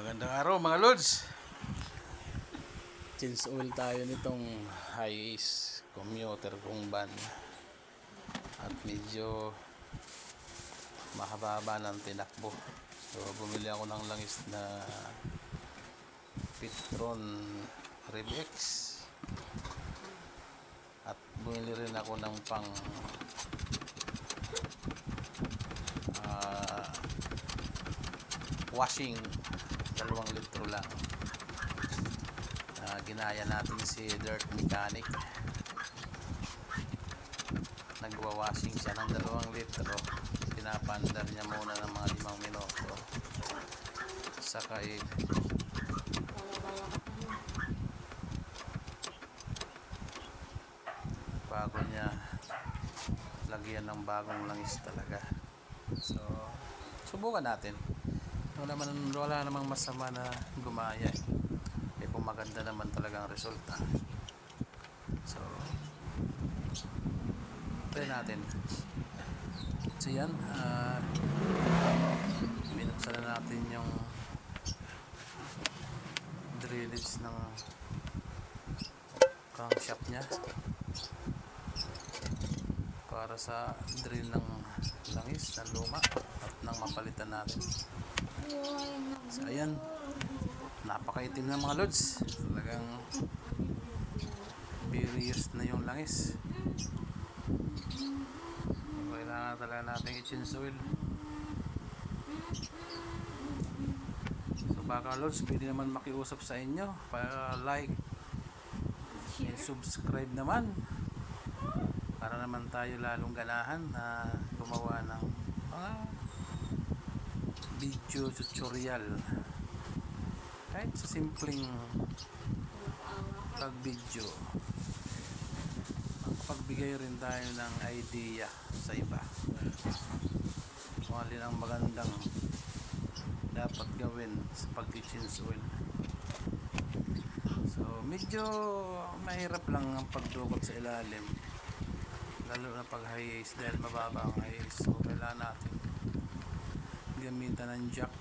Magandang araw mga Lods. Change oil tayo nitong Hiace commuter kong van. At medyo mahaba ng tinakbo. So bumili ako ng langis na Petron Rebex. At bumili rin ako ng pang washing, 2 litro lang. Ginaya natin si Dirt Mechanic. Nagwa-washing siya ng 2 litro. Pinapandar niya muna ng mga 5 minuto. Saka bago niya lagyan ng bagong langis talaga. So subukan natin. Wala namang masama na gumaya kung maganda naman talaga ang resulta. So try natin. So yan, binuksan na natin yung drillage ng crankshaft nya para sa drill ng langis na luma at nang mapalitan natin. So ayan, napakaitim na mga Lods. Talagang very used na yung langis. Kailangan talaga natin i-change oil. So baka Lods, pwede naman makiusap sa inyo para like and subscribe naman para naman tayo lalong ganahan na gumawa ng video tutorial kahit sa simpleng pag-video. Pagbigay rin tayo ng idea sa iba kung alin ang magandang dapat gawin sa pag-change oil. So medyo mahirap lang ang pagdukot sa ilalim, lalo na pag Hiace dahil mababa ang Hiace. So kailangan natin gamitan ng jack.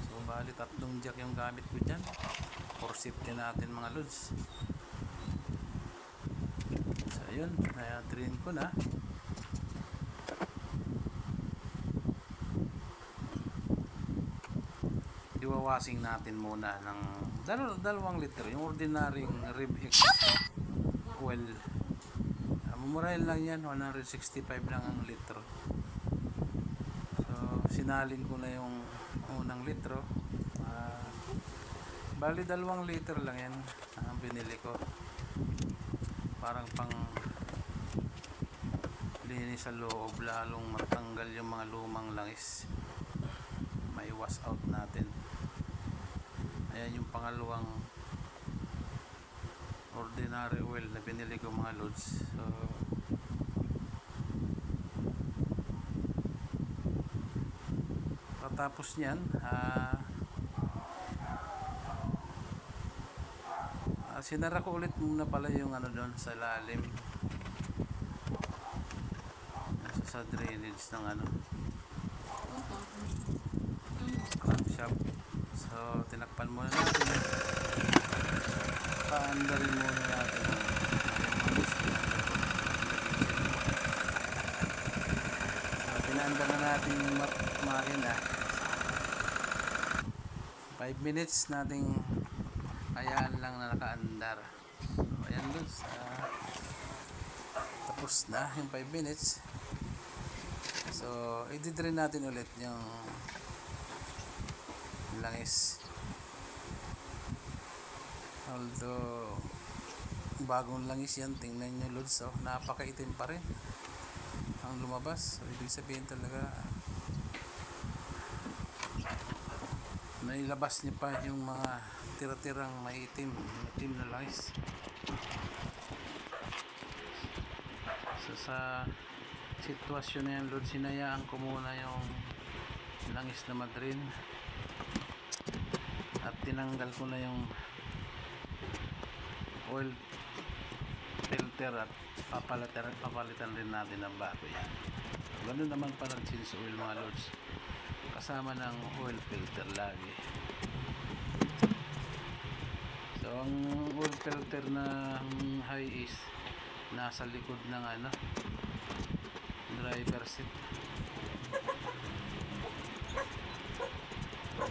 So bali 3 jack yung gamit ko dyan for safety natin mga Lods. So yun, na-train ko na. Iwawasing natin muna ng 2 litro yung ordinaryong Rebex oil. Mumurahin lang yan, 165 lang ang litro. Sinalin ko na yung unang litro. Bali 2 liter lang yan ang binili ko, parang pang linis sa loob, lalong matanggal yung mga lumang langis, may wash out natin. Ayan yung pangalawang ordinary oil na binili ko mga Lods. So tapos niyan, sinara ko ulit muna pala yung doon sa lalim sa drainage ng crankshaft. So tinakpan muna natin, paandarin muna natin pinaandar na natin yung makina. 5 minutes nating hayaan lang na nakaandar. So ayan Lods, tapos na yung 5 minutes. So i-drain natin ulit yung langis. Although bagong langis yan, tingnan nyo Lods, so napakaitim pa rin ang lumabas. So ibig sabihin talaga nailabas niya pa yung mga tira-tirang maitim na langis. So sa sitwasyon na yan Lods, sinayaan ko muna yung langis na madrin at tinanggal ko na yung oil filter at papalitan rin natin ng bago yan. So ganun naman pala change oil mga Lods, kasama ng oil filter lagi. ang oil filter na high is nasa likod ng driver seat.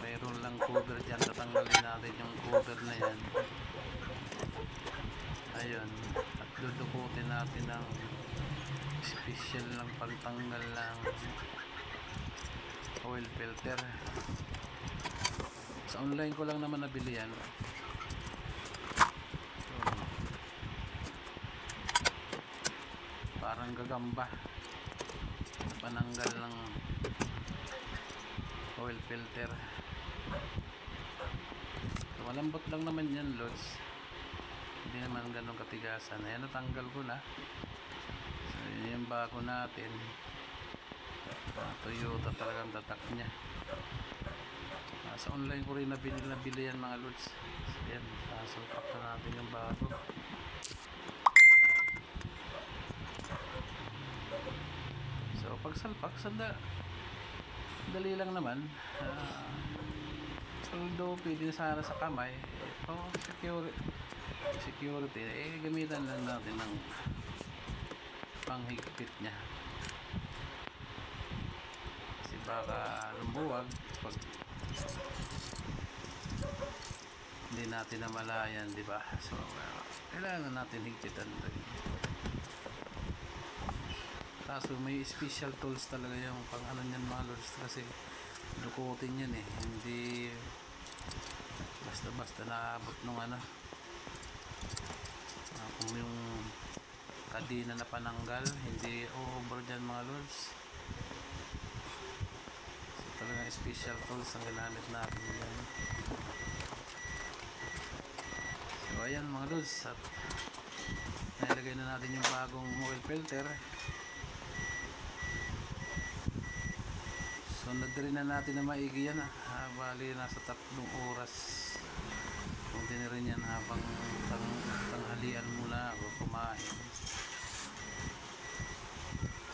Mayroon lang cover dyan, tatanggalin natin yung cover na yan. Ayun, at dudukutin natin ng special lang pantanggal ng oil filter. Sa online ko lang naman nabili yan. Parang gagamba, pananggal ng oil filter. So, malambot lang naman yan, lods. Hindi naman ganun katigasan. Ayan, natanggal ko na. So yun yung bago natin. Toyota talagang tatak nya. Sa online ko rin nabili yan mga lods. So yan, sukat na natin yung bago. So pagsalpak, dali lang naman. Although pwede sana sa kamay, security, gamitan lang natin ng panghigpit nya. Kasi baka lumbuwag pag hindi natin namalayan, di ba? So kailangan natin higpitan rin. Kaso may special tools talaga yung pang niyan mga lods, kasi dukutin yan hindi basta naabot nung kung yung kadina na pananggal hindi over dyan mga lods. So talagang special tools ang ginamit natin dyan. So ayan mga lods, at nilagay na natin yung bagong oil filter. So nagdiri na natin na maigi yan. Bali nasa 3 oras kung dinirin yan habang tanghalian muna o kumain.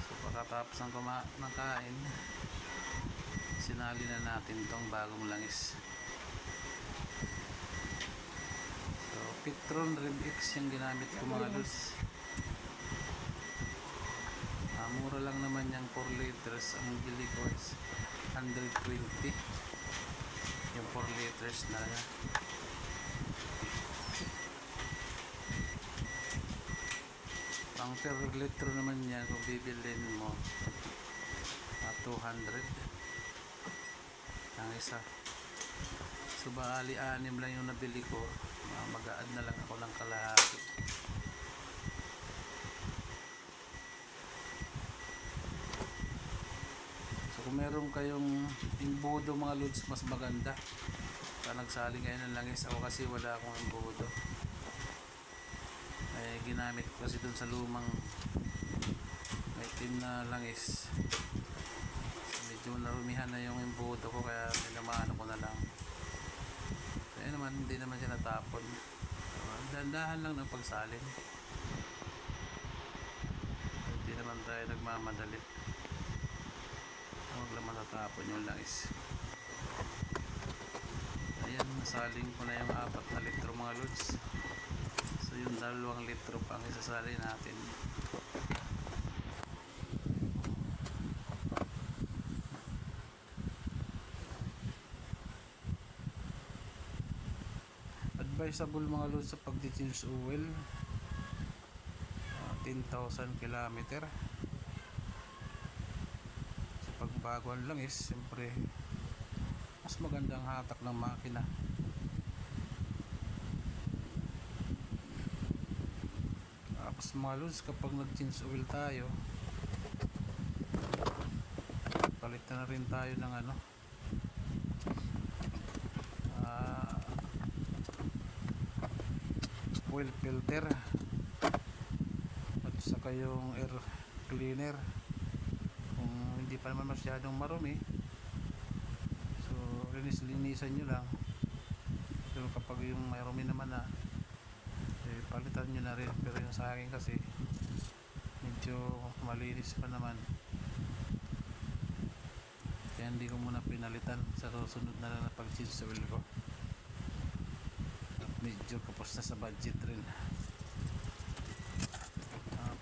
So pagkatapos ng kain, sinali na natin tong bagong langis. So Petron Rev X yung ginamit ko mga lods. Mura lang naman yung 4 liters. Ang bili ko is 120 yung 4 liters na yan. Pang per litro naman yan kung bibilin mo 200 ang isa. So bali 6 lang yung nabili ko. Mag-a-add na lang ako ng kalahati. Kung meron kayong imbudo mga lods, mas maganda. Nagsaling kayo ng langis. Ako kasi wala akong imbudo. Ginamit ko kasi dun sa lumang may itim na langis. So, medyo narumihan na yung imbudo ko, kaya pinamano ko na lang. Kaya naman, hindi naman siya natapon. So, dandahan lang ng pagsalin. Hindi naman tayo nagmamadali. Huwag lang matatapon yung langis. Ayan, nasaling ko na yung 4 na litro mga lods. So yung 2 litro pang isasali natin. Advisable mga lods sa pag-change oil, 10,000 kilometer. Pagbaguan lang is siyempre mas magandang hatak ng makina. Tapos mga lods, kapag nag-change oil tayo, palit na rin tayo ng oil filter at saka yung air cleaner. Hindi pa naman masyadong marumi, so linisan nyo lang. Pero kapag yung marumi naman na, palitan nyo na rin. Pero yung sa akin kasi medyo malinis pa naman, kaya hindi ko muna pinalitan. Sa susunod na lang na pag-change oil ko. At medyo kapos na sa budget rin.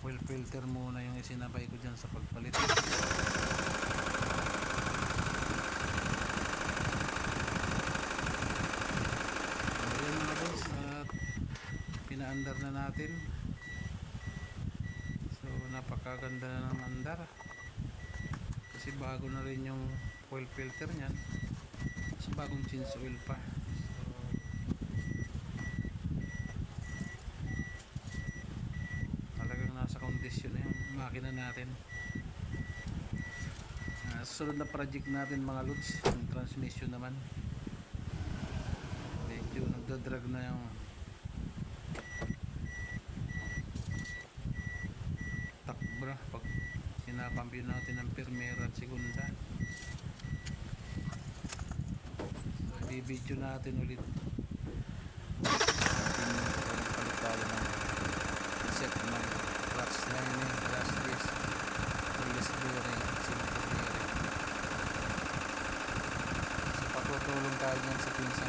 Fuel filter muna yung isinabay ko dyan sa pagpalit. Ayan mga boss, at pinaandar na natin. So napakaganda na ng andar kasi bago na rin yung oil filter nyan, so bagong change oil pa. So talagang nasa kondisyon na yung makina natin. Susunod na project natin mga lods, yung transmission naman, medyo nagdadrag na yung takbra pag sinakambyo natin ng primera at segunda. So i-video natin ulit palit tayo ng set ng clutch lining, clutch disc, release bearing, cylinder bearing. So patutulong tayo dyan sa pinsan